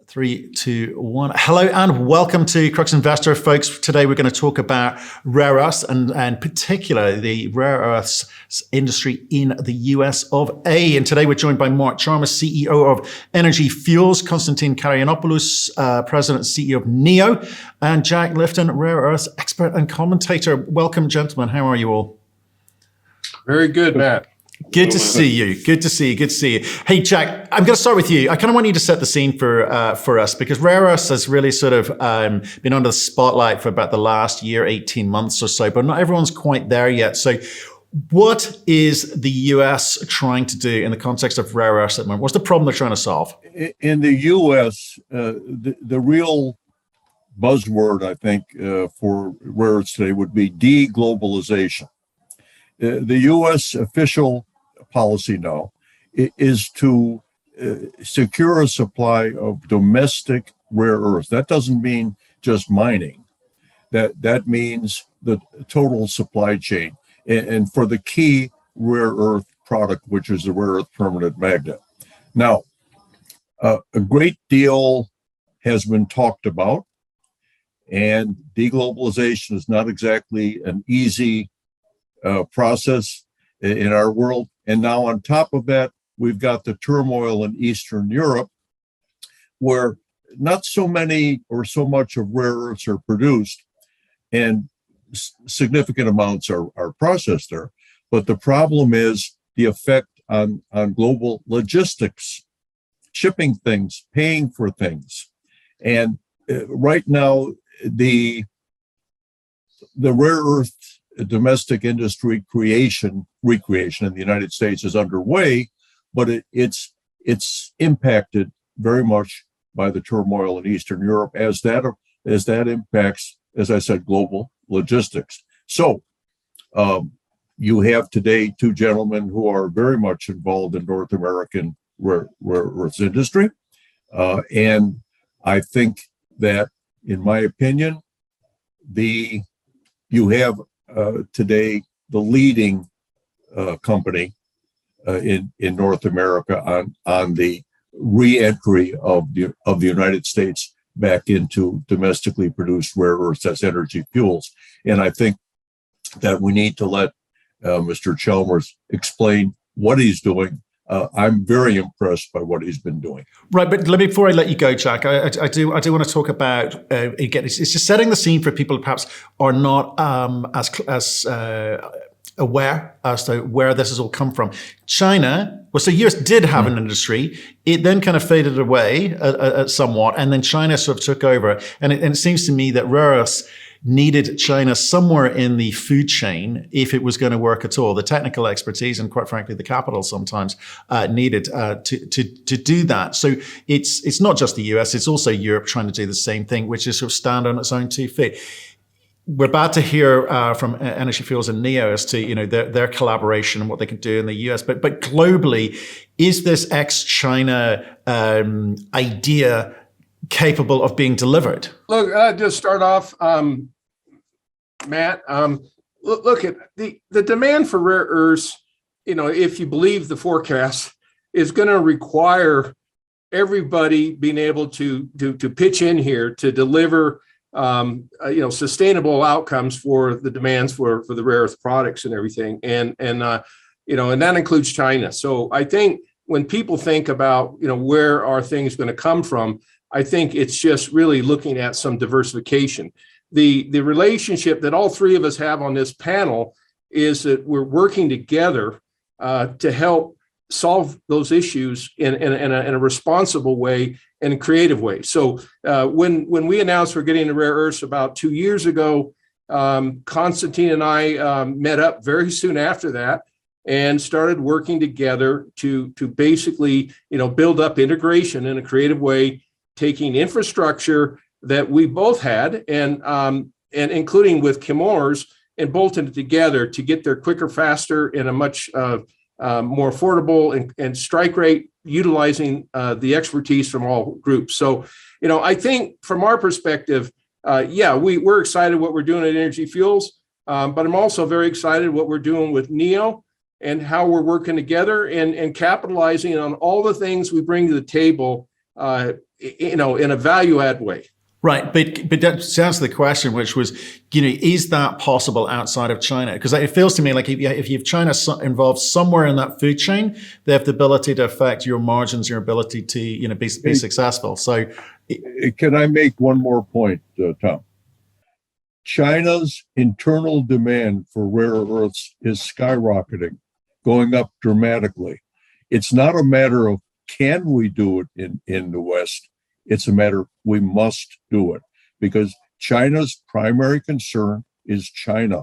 Three, two, one. Hello and welcome to Crux Investor, folks. Today we're going to talk about rare earths and particularly the rare earths industry in the US of A. And today we're joined by Mark Chalmers, CEO of Energy Fuels, Constantine Karayannopoulos, President and CEO of NEO, and Jack Lifton, rare earths expert and commentator. Welcome, gentlemen. How are you all? Very good, Matt. Good to see you. Good to see you. Good to see you. Hey, Jack, I'm going to start with you. I kind of want you to set the scene for us because rare earths has really sort of been under the spotlight for about the last year, 18 months or so, but not everyone's quite there yet. So what is the US trying to do in the context of rare earths at the moment? What's the problem they're trying to solve? In the US, the real buzzword, I think, for rare earths today would be deglobalization. The U.S. official policy now is to secure a supply of domestic rare earths. That doesn't mean just mining. That means the total supply chain. And for the key rare earth product, which is the rare earth permanent magnet. Now, a great deal has been talked about, and deglobalization is not exactly an easy process in our world. And now on top of that, we've got the turmoil in Eastern Europe, where not so many or so much of rare earths are produced and significant amounts are processed there. But the problem is the effect on global logistics, shipping things, paying for things. And right now, the rare earth domestic industry recreation in the United States is underway, but it's impacted very much by the turmoil in Eastern Europe as that impacts, as I said, global logistics. So you have today two gentlemen who are very much involved in North American rare earths industry, and I think that, in my opinion, you have today the leading company in North America on the re-entry of the United States back into domestically produced rare earths as Energy Fuels. And I think that we need to let Mr. Chalmers explain what he's doing. I'm very impressed by what he's been doing. Right, but before I let you go, Jack, I do want to talk about again. It's just setting the scene for people who perhaps are not as aware as to where this has all come from. China, well, so US did have an industry. It then kind of faded away somewhat, and then China sort of took over. And it seems to me that rare earths needed China somewhere in the food chain if it was going to work at all. The technical expertise and, quite frankly, the capital sometimes needed to do that. So it's not just the US, it's also Europe trying to do the same thing, which is sort of stand on its own 2 feet. We're about to hear from Energy Fuels and NEO as to their collaboration and what they can do in the US. But globally, is this ex-China idea capable of being delivered? Look, just start off, Matt. Look at the demand for rare earths. If you believe the forecast, is going to require everybody being able to pitch in here to deliver sustainable outcomes for the demands for the rare earth products and everything, and that includes China. So I think when people think about where are things going to come from, I think it's just really looking at some diversification. The relationship that all three of us have on this panel is that we're working together to help solve those issues in a responsible way and a creative way. So when we announced we're getting the rare earths about 2 years ago, Constantine and I met up very soon after that and started working together to basically build up integration in a creative way, taking infrastructure that we both had and including with Chalmers, and bolting it together to get there quicker, faster, in a much more affordable and strike rate, utilizing the expertise from all groups. So, I think from our perspective, we're excited what we're doing at Energy Fuels, but I'm also very excited what we're doing with NEO and how we're working together and capitalizing on all the things we bring to the table in a value add way. Right, but that answer the question, which was, is that possible outside of China? Because it feels to me like if you have China involved somewhere in that food chain, they have the ability to affect your margins, your ability to be successful. So, can I make one more point, Tom? China's internal demand for rare earths is skyrocketing, going up dramatically. It's not a matter of can we do it in the West. It's a matter of we must do it, because China's primary concern is China,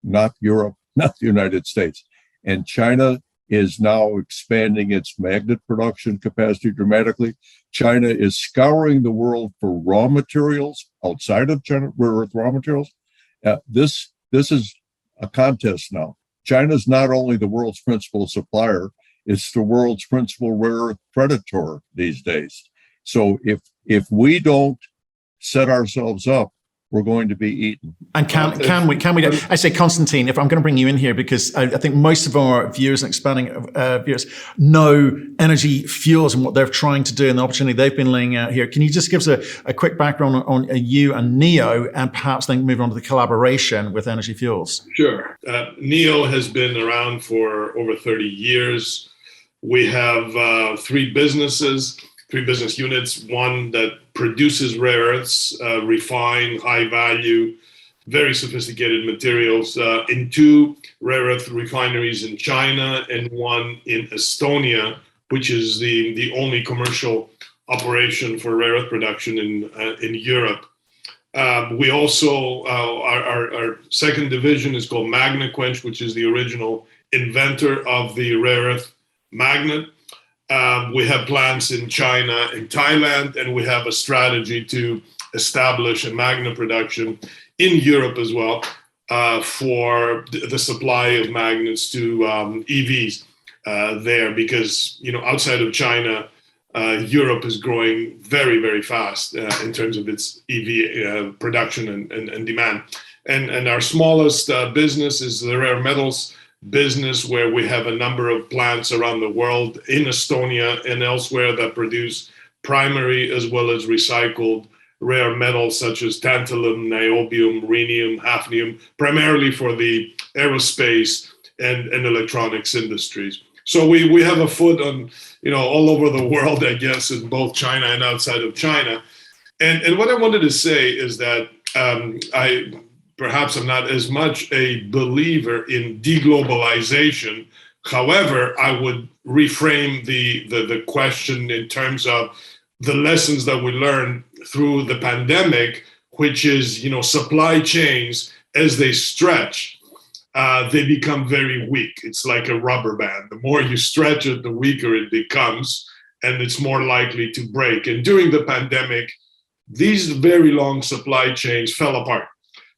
not Europe, not the United States. And China is now expanding its magnet production capacity dramatically. China is scouring the world for raw materials outside of China, rare earth raw materials. This is a contest now. China's not only the world's principal supplier, it's the world's principal rare earth predator these days. So if we don't set ourselves up, we're going to be eaten. And can we? I say, Constantine, if I'm going to bring you in here, because I think most of our viewers and expanding viewers know energy fuels and what they're trying to do and the opportunity they've been laying out here. Can you just give us a quick background on you and NEO, and perhaps then move on to the collaboration with energy fuels? Sure. NEO has been around for over 30 years. We have three business units, one that produces rare earths, refined, high value, very sophisticated materials, in two rare earth refineries in China and one in Estonia, which is the only commercial operation for rare earth production in Europe. We also, our second division is called MagnaQuench, which is the original inventor of the rare earth magnet. We have plants in China and Thailand, and we have a strategy to establish a magnet production in Europe as well for the supply of magnets to EVs there, because outside of China, Europe is growing very, very fast in terms of its EV production and demand. And our smallest business is the rare metals business, where we have a number of plants around the world in Estonia and elsewhere that produce primary as well as recycled rare metals such as tantalum, niobium, rhenium, hafnium, primarily for the aerospace and electronics industries. So we have a foot on, all over the world, I guess, in both China and outside of China. And what I wanted to say is that Perhaps I'm not as much a believer in deglobalization. However, I would reframe the question in terms of the lessons that we learned through the pandemic, which is, supply chains, as they stretch, they become very weak. It's like a rubber band. The more you stretch it, the weaker it becomes, and it's more likely to break. And during the pandemic, these very long supply chains fell apart.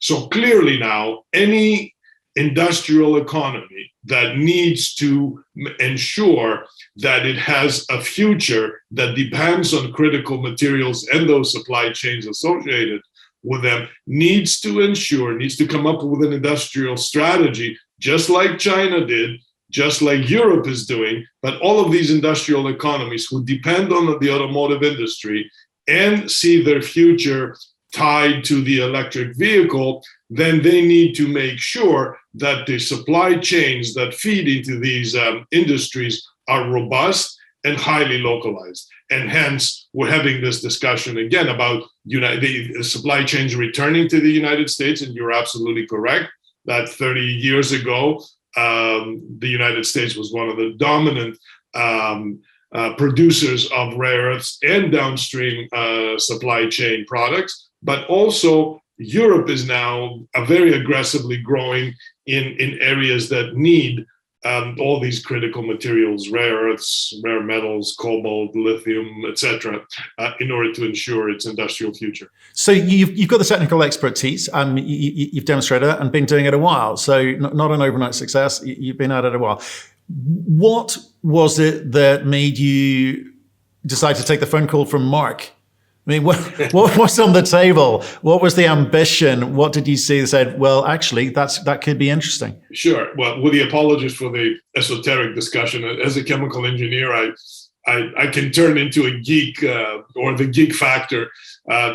So clearly now, any industrial economy that needs to ensure that it has a future that depends on critical materials and those supply chains associated with them needs to come up with an industrial strategy, just like China did, just like Europe is doing. But all of these industrial economies who depend on the automotive industry and see their future tied to the electric vehicle, then they need to make sure that the supply chains that feed into these industries are robust and highly localized. And hence, we're having this discussion again about the supply chains returning to the United States. And you're absolutely correct that 30 years ago, the United States was one of the dominant producers of rare earths and downstream supply chain products. But also, Europe is now very aggressively growing in areas that need all these critical materials, rare earths, rare metals, cobalt, lithium, etc., in order to ensure its industrial future. So you've got the technical expertise, and you've demonstrated that and been doing it a while. So not an overnight success. You've been at it a while. What was it that made you decide to take the phone call from Mark? I mean, what was on the table? What was the ambition? What did you see that said, well, actually, that could be interesting? Sure. Well, with the apologies for the esoteric discussion, as a chemical engineer, I can turn into a geek, or the geek factor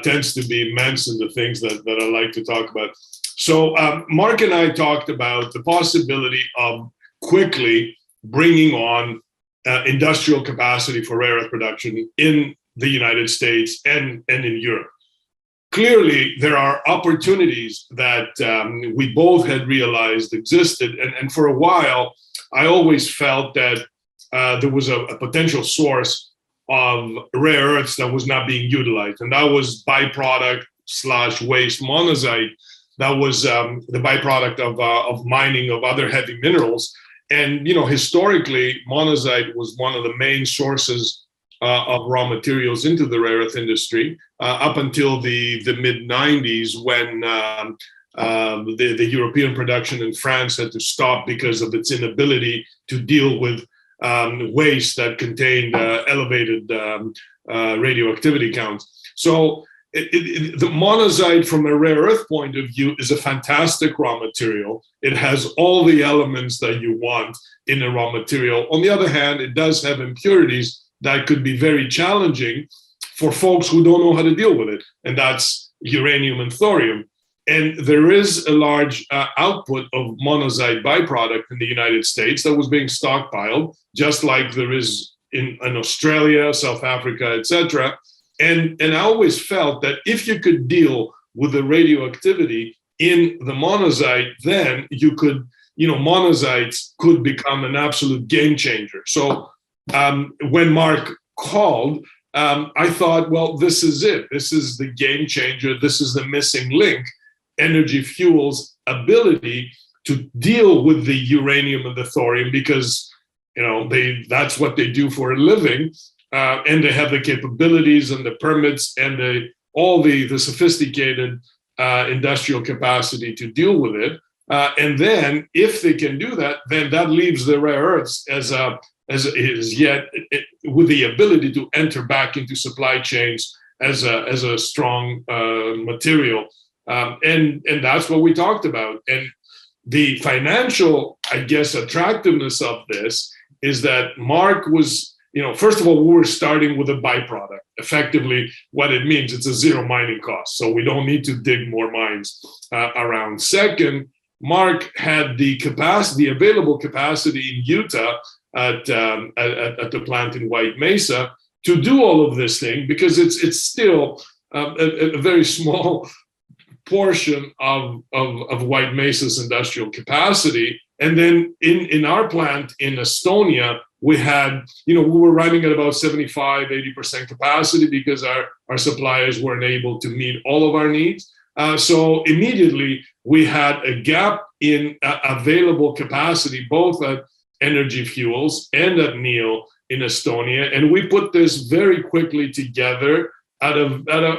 tends to be immense in the things that I like to talk about. So Mark and I talked about the possibility of quickly bringing on industrial capacity for rare earth production in the United States and in Europe. Clearly, there are opportunities that we both had realized existed. And for a while, I always felt that there was a potential source of rare earths that was not being utilized. And that was byproduct / waste monazite. That was the byproduct of mining of other heavy minerals. And, historically, monazite was one of the main sources of raw materials into the rare earth industry up until the mid 90s, when the European production in France had to stop because of its inability to deal with waste that contained elevated radioactivity counts. So the monazite, from a rare earth point of view, is a fantastic raw material. It has all the elements that you want in a raw material. On the other hand, it does have impurities that could be very challenging for folks who don't know how to deal with it. And that's uranium and thorium. And there is a large output of monazite byproduct in the United States that was being stockpiled, just like there is in Australia, South Africa, etc. And I always felt that if you could deal with the radioactivity in the monazite, then you could, monazites could become an absolute game changer. So when Mark called, I thought, well, this is it. This is the game changer. This is the missing link. Energy Fuels' ability to deal with the uranium and the thorium, because that's what they do for a living, and they have the capabilities and the permits and all the sophisticated industrial capacity to deal with it. And then, if they can do that, then that leaves the rare earths as yet with the ability to enter back into supply chains as a strong material. And that's what we talked about. And the financial, attractiveness of this is that Mark was, first of all, we were starting with a byproduct. Effectively, what it means, it's a zero mining cost. So we don't need to dig more mines around. Second, Mark had the capacity, available capacity in Utah at the plant in White Mesa to do all of this thing, because it's still a very small portion of White Mesa's industrial capacity. And then in our plant in Estonia, we had, we were running at about 75, 80% capacity because our suppliers weren't able to meet all of our needs. So immediately we had a gap in available capacity, both at Energy Fuels and at NEO in Estonia. And we put this very quickly together at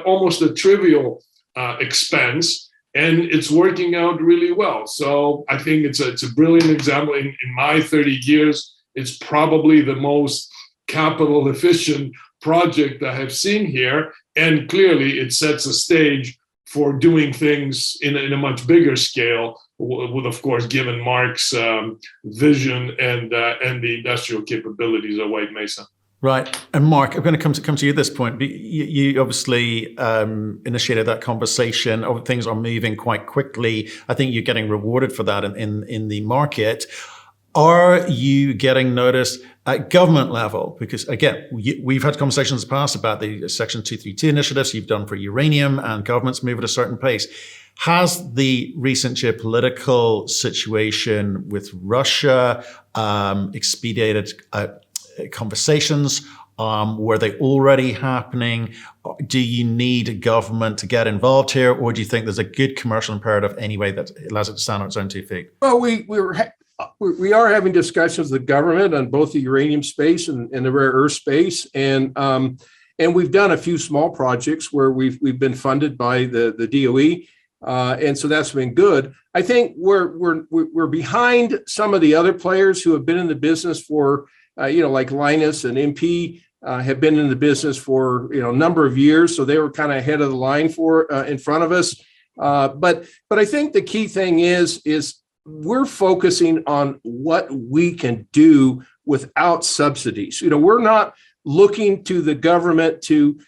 almost a trivial expense, and it's working out really well. So I think it's a brilliant example. In my 30 years, it's probably the most capital efficient project I have seen here, and clearly it sets a stage for doing things in a much bigger scale, with, of course, given Mark's vision and the industrial capabilities of White Mesa. Right. And Mark, I'm going to come to you at this point. You obviously initiated that conversation. Things are moving quite quickly. I think you're getting rewarded for that in the market. Are you getting noticed at government level? Because again, we've had conversations in the past about the Section 232 initiatives you've done for uranium, and governments move at a certain pace. Has the recent geopolitical situation with Russia expedited conversations? Were they already happening? Do you need government to get involved here, or do you think there's a good commercial imperative anyway that allows it to stand on its own 2 feet? Well, we are having discussions with the government on both the uranium space and the rare earth space, and we've done a few small projects where we've been funded by the DOE, and so that's been good. I think we're behind some of the other players who have been in the business for. Like Linus and MP have been in the business for a number of years, so they were kind of ahead of the line in front of us. But I think the key thing is we're focusing on what we can do without subsidies. We're not looking to the government to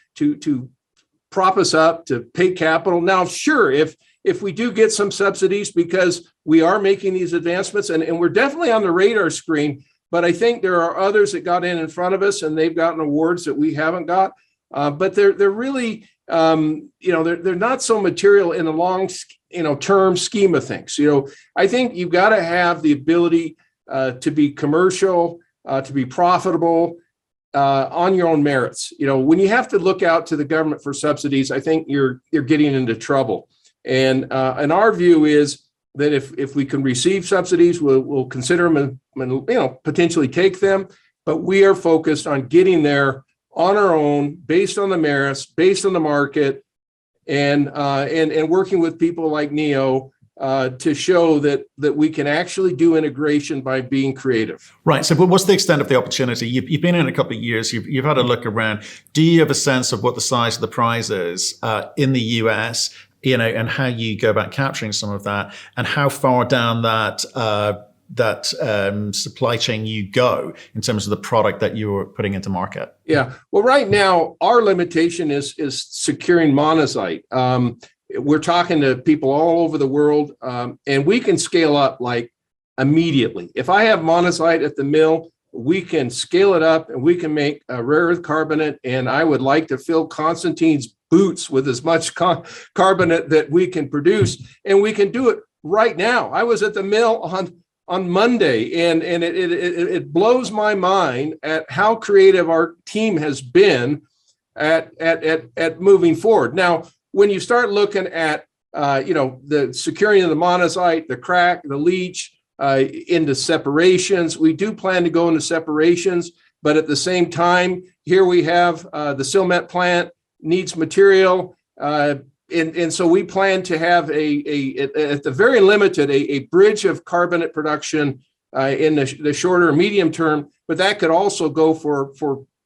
prop us up, to pay capital. Now, sure, if we do get some subsidies because we are making these advancements, and we're definitely on the radar screen, but I think there are others that got in front of us and they've gotten awards that we haven't got. But they're really, they're not so material in the long, term scheme of things. I think you've got to have the ability to be commercial, to be profitable on your own merits. When you have to look out to the government for subsidies, I think you're getting into trouble. And our view is that if we can receive subsidies, we'll consider them and potentially take them. But we are focused on getting there on our own, based on the merits, based on the market, and working with people like NEO to show that we can actually do integration by being creative. Right. So what's the extent of the opportunity? You've been in a couple of years. You've had a look around. Do you have a sense of what the size of the prize is in the US? And how you go about capturing some of that, and how far down that supply chain you go in terms of the product that you're putting into market? Yeah. Well, right now, our limitation is securing monazite. We're talking to people all over the world, and we can scale up like immediately. If I have monazite at the mill, we can scale it up and we can make a rare earth carbonate. And I would like to fill Constantine's boots with as much carbonate that we can produce, and we can do it right now. I was at the mill on Monday, and it blows my mind at how creative our team has been at moving forward. Now, when you start looking at the securing of the monazite, the crack, the leach into separations, we do plan to go into separations, but at the same time, here we have the Silmet plant needs material, and so we plan to have at the very limited a bridge of carbonate production in the shorter medium term, but that could also go for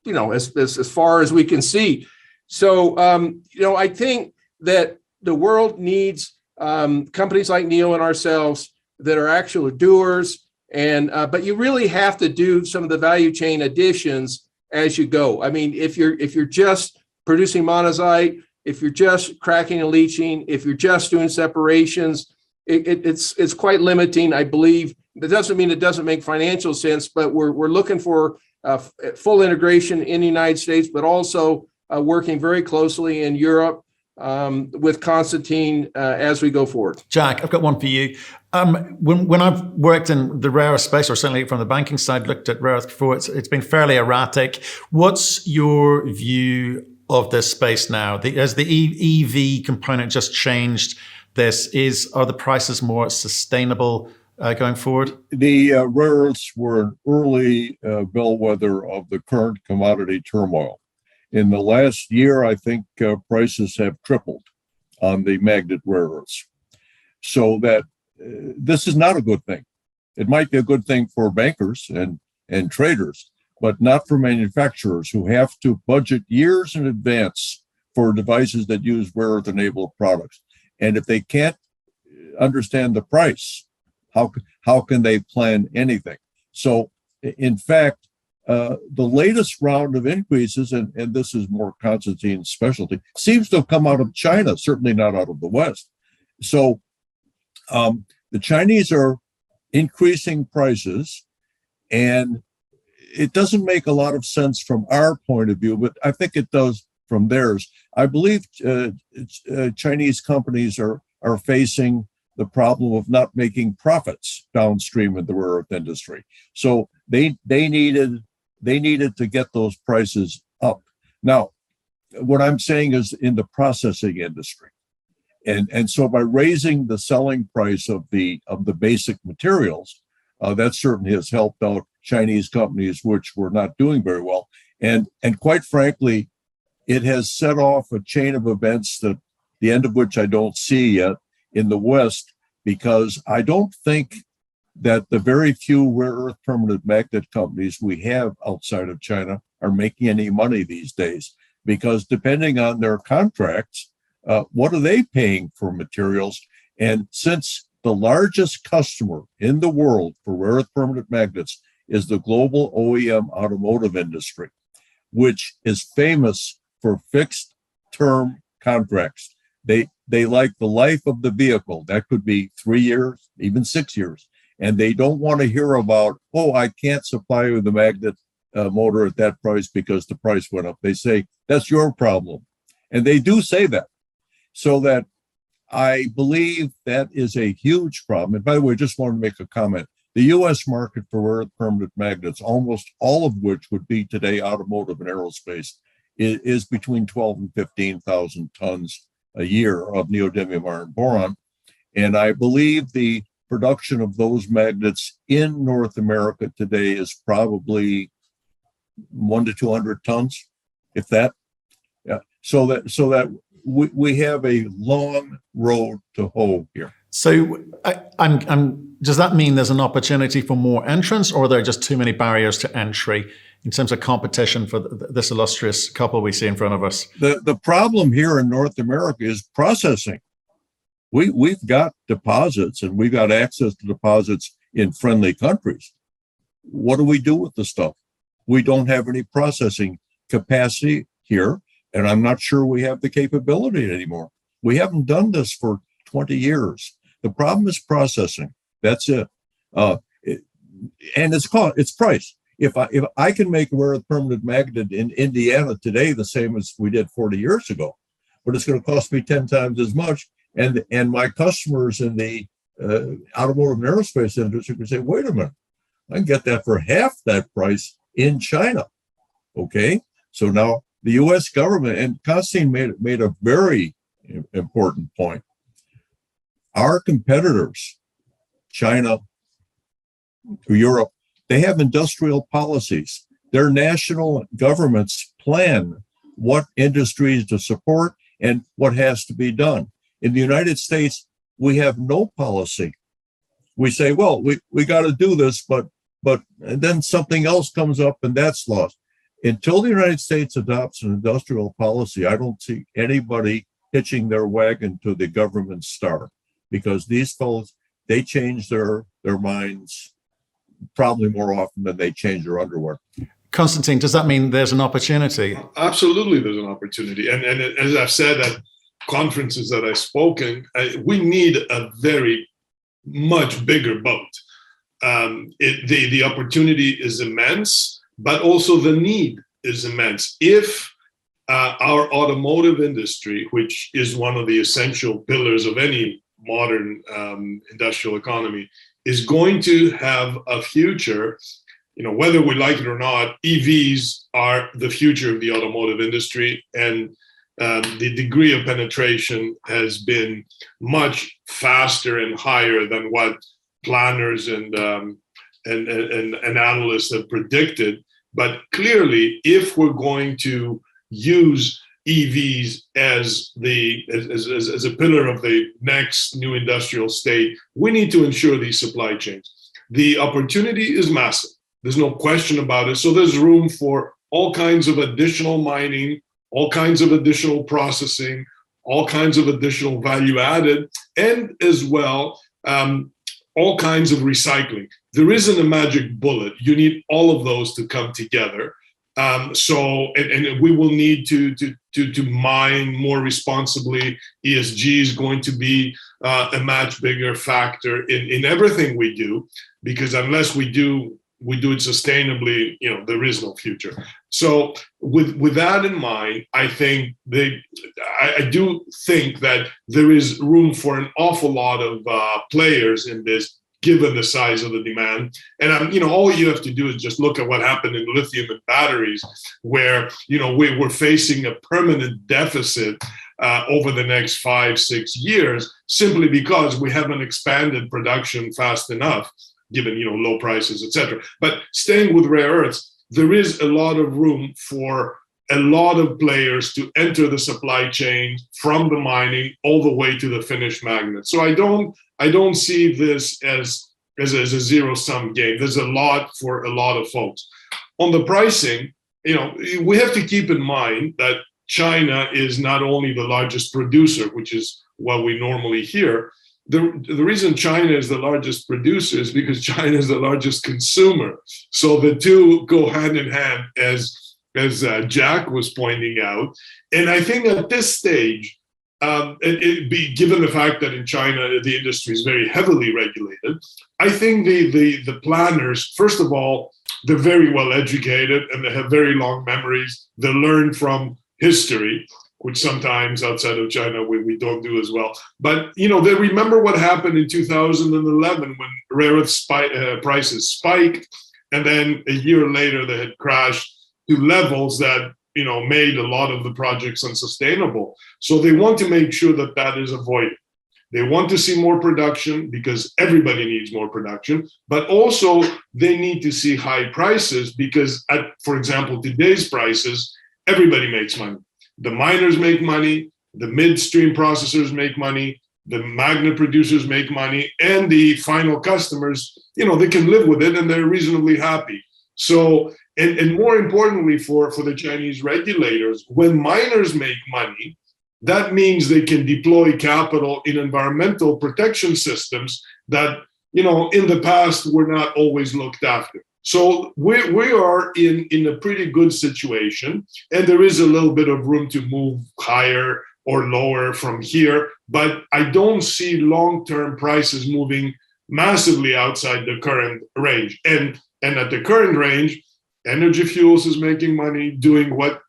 as far as we can see. So I think that the world needs companies like NEO and ourselves that are actual doers, but you really have to do some of the value chain additions as you go. I mean, if you're just producing monazite, if you're just cracking and leaching, if you're just doing separations, it's quite limiting, I believe. That doesn't mean it doesn't make financial sense, but we're looking for full integration in the United States, but also working very closely in Europe with Constantine as we go forward. Jack, I've got one for you. When I've worked in the rare earth space, or certainly from the banking side, looked at rare earth before, it's been fairly erratic. What's your view of this space now? Has the EV component just changed this? Are the prices more sustainable going forward? The rare earths were an early bellwether of the current commodity turmoil. In the last year, I think prices have tripled on the magnet rare earths. So that this is not a good thing. It might be a good thing for bankers and traders, but not for manufacturers who have to budget years in advance for devices that use rare earth enabled products. And if they can't understand the price, how can they plan anything? So in fact, the latest round of increases, and this is more Constantine's specialty, seems to have come out of China, certainly not out of the West. So the Chinese are increasing prices, and it doesn't make a lot of sense from our point of view, but I think it does from theirs. I believe Chinese companies are facing the problem of not making profits downstream in the rare earth industry. So they needed to get those prices up. Now, what I'm saying is in the processing industry. And so by raising the selling price of the basic materials, that certainly has helped out Chinese companies which were not doing very well. And quite frankly, it has set off a chain of events that the end of which I don't see yet in the West, because I don't think that the very few rare earth permanent magnet companies we have outside of China are making any money these days, because depending on their contracts, what are they paying for materials? And since the largest customer in the world for rare earth permanent magnets is the global OEM automotive industry, which is famous for fixed term contracts. They like the life of the vehicle. That could be 3 years, even 6 years. And they don't want to hear about, oh, I can't supply you the magnet motor at that price because the price went up. They say, that's your problem. And they do say that. So that I believe that is a huge problem. And by the way, just wanted to make a comment. The U.S. market for rare earth permanent magnets, almost all of which would be today automotive and aerospace, is between 12 and 15,000 tons a year of neodymium iron boron. And I believe the production of those magnets in North America today is probably 1 to 200 tons, if that. Yeah. So that we have a long road to hoe here. So does that mean there's an opportunity for more entrants, or are there just too many barriers to entry in terms of competition for this illustrious couple we see in front of us? The problem here in North America is processing. We've got deposits and we've got access to deposits in friendly countries. What do we do with the stuff? We don't have any processing capacity here, and I'm not sure we have the capability anymore. We haven't done this for 20 years. The problem is processing. That's it. And it's price. If I can make a rare earth permanent magnet in Indiana today the same as we did 40 years ago, but it's going to cost me 10 times as much. And my customers in the automotive and aerospace industry can say, wait a minute, I can get that for half that price in China. Okay, so now the U.S. government, and Constantine made a very important point. Our competitors, China, Europe, they have industrial policies. Their national governments plan what industries to support and what has to be done. In the United States, we have no policy. We say, well, we got to do this, but and then something else comes up and that's lost. Until the United States adopts an industrial policy, I don't see anybody hitching their wagon to the government star, because these fellows, they change their minds probably more often than they change their underwear. Constantine, does that mean there's an opportunity? Absolutely, there's an opportunity. And as I've said at conferences that I've spoken, we need a very much bigger boat. The opportunity is immense, but also the need is immense. If our automotive industry, which is one of the essential pillars of any modern industrial economy, is going to have a future, whether we like it or not, EVs are the future of the automotive industry, and the degree of penetration has been much faster and higher than what planners and analysts have predicted. But clearly, if we're going to use EVs as a pillar of the next new industrial state, we need to ensure these supply chains. The opportunity is massive. There's no question about it. So there's room for all kinds of additional mining, all kinds of additional processing, all kinds of additional value added, and as well, all kinds of recycling. There isn't a magic bullet. You need all of those to come together. So we will need to mine more responsibly. ESG is going to be a much bigger factor in everything we do, because unless we do it sustainably, there is no future. So with that in mind, I think I do think that there is room for an awful lot of players in this, given the size of the demand. And all you have to do is just look at what happened in lithium and batteries, where we're facing a permanent deficit over the next 5-6 years, simply because we haven't expanded production fast enough, given low prices, etc. But staying with rare earths, there is a lot of room for a lot of players to enter the supply chain, from the mining all the way to the finished magnet. So I don't see this as a zero-sum game. There's a lot for a lot of folks. On the pricing, we have to keep in mind that China is not only the largest producer, which is what we normally hear. The reason China is the largest producer is because China is the largest consumer. So the two go hand in hand as as Jack was pointing out. And I think at this stage, given the fact that in China the industry is very heavily regulated, I think the planners, first of all, they're very well educated and they have very long memories. They learn from history, which sometimes outside of China we don't do as well. But they remember what happened in 2011 when rare earth prices spiked, and then a year later they had crashed to levels that made a lot of the projects unsustainable. So they want to make sure that that is avoided. They want to see more production because everybody needs more production, but also they need to see high prices because at, for example, today's prices, everybody makes money. The miners make money, the midstream processors make money, the magnet producers make money, and the final customers, they can live with it and they're reasonably happy. So, and more importantly for the Chinese regulators, when miners make money, that means they can deploy capital in environmental protection systems that, in the past were not always looked after. So we are in a pretty good situation, and there is a little bit of room to move higher or lower from here, but I don't see long-term prices moving massively outside the current range. And at the current range, Energy Fuels is making money doing what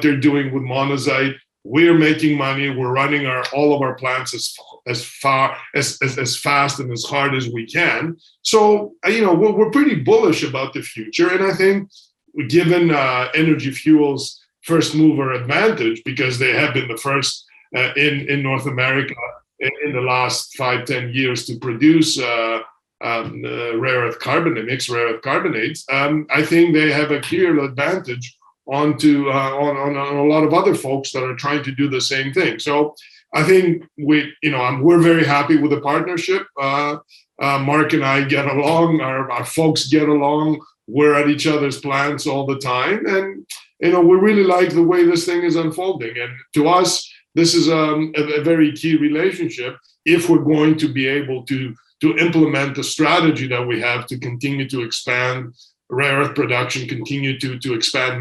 they're doing with monazite. We're making money. We're running all of our plants as fast and as hard as we can. So we're pretty bullish about the future, and I think given Energy Fuels' first mover advantage, because they have been the first in North America in the last 5-10 years to produce rare earth carbonate, mixed rare earth carbonates, I think they have a clear advantage on a lot of other folks that are trying to do the same thing. So I think we're very happy with the partnership. Mark and I get along, our folks get along. We're at each other's plants all the time, and we really like the way this thing is unfolding. And to us, this is a very key relationship if we're going to be able to implement the strategy that we have to continue to expand rare earth production, continue to expand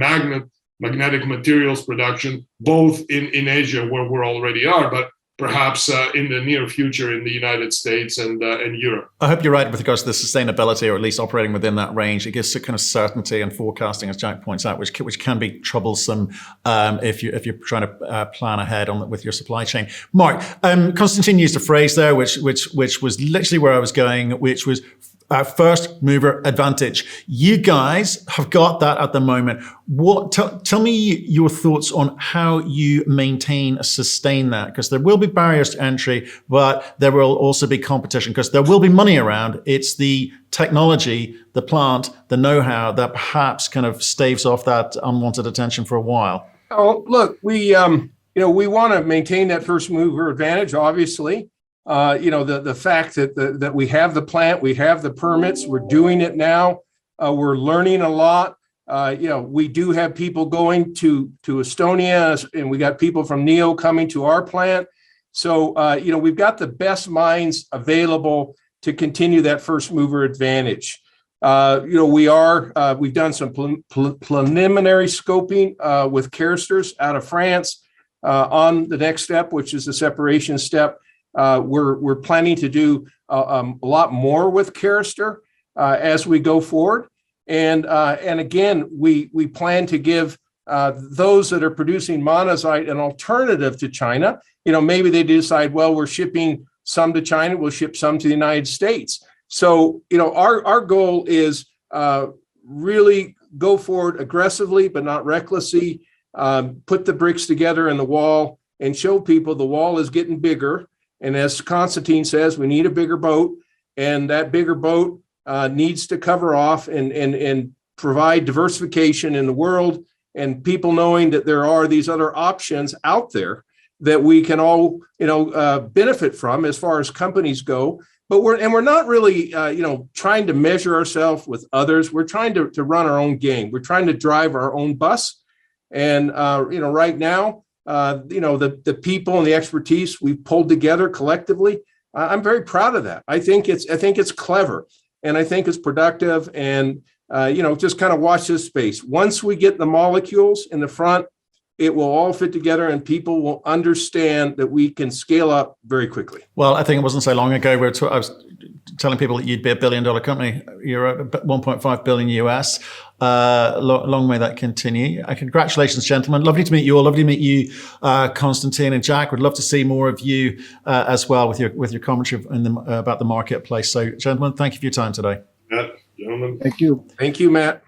magnetic materials production, both in Asia where we already are, but perhaps in the near future in the United States and Europe. I hope you're right with regards to the sustainability, or at least operating within that range. It gives a kind of certainty and forecasting, as Jack points out, which can be troublesome if you're trying to plan ahead with your supply chain. Mark, Constantine used a phrase there, which was literally where I was going, which was first mover advantage. You guys have got that at the moment. Tell me your thoughts on how you maintain and sustain that, because there will be barriers to entry, but there will also be competition because there will be money around. It's the technology, the plant, the know-how that perhaps kind of staves off that unwanted attention for a while. Oh, look, we want to maintain that first mover advantage, obviously. The fact that we have the plant, we have the permits, we're doing it now, we're learning a lot. We do have people going to Estonia, and we got people from NEO coming to our plant. So, we've got the best minds available to continue that first mover advantage. We've done some preliminary scoping with Caristers out of France on the next step, which is the separation step. We're planning to do a lot more with Carister as we go forward, and again, we plan to give those that are producing monazite an alternative to China. Maybe they decide, well, we're shipping some to China, we'll ship some to the United States. So our goal is really go forward aggressively, but not recklessly. Put the bricks together in the wall and show people the wall is getting bigger. And as Constantine says, we need a bigger boat, and that bigger boat needs to cover off and provide diversification in the world, and people knowing that there are these other options out there that we can all benefit from as far as companies go. But we're not really trying to measure ourselves with others. We're trying to run our own game. We're trying to drive our own bus, and right now. The people and the expertise we've pulled together collectively. I'm very proud of that. I think it's clever. and I think it's productive. And just kind of watch this space. Once we get the molecules in the front, it will all fit together, and people will understand that we can scale up very quickly. Well, I think it wasn't so long ago I was telling people that you'd be $1 billion company. You're at 1.5 billion US. Long may that continue. Congratulations, gentlemen. Lovely to meet you all. Lovely to meet you, Constantine and Jack. Would love to see more of you as well with your commentary about the marketplace. So, gentlemen, thank you for your time today. Matt, gentlemen. Thank you. Thank you, Matt.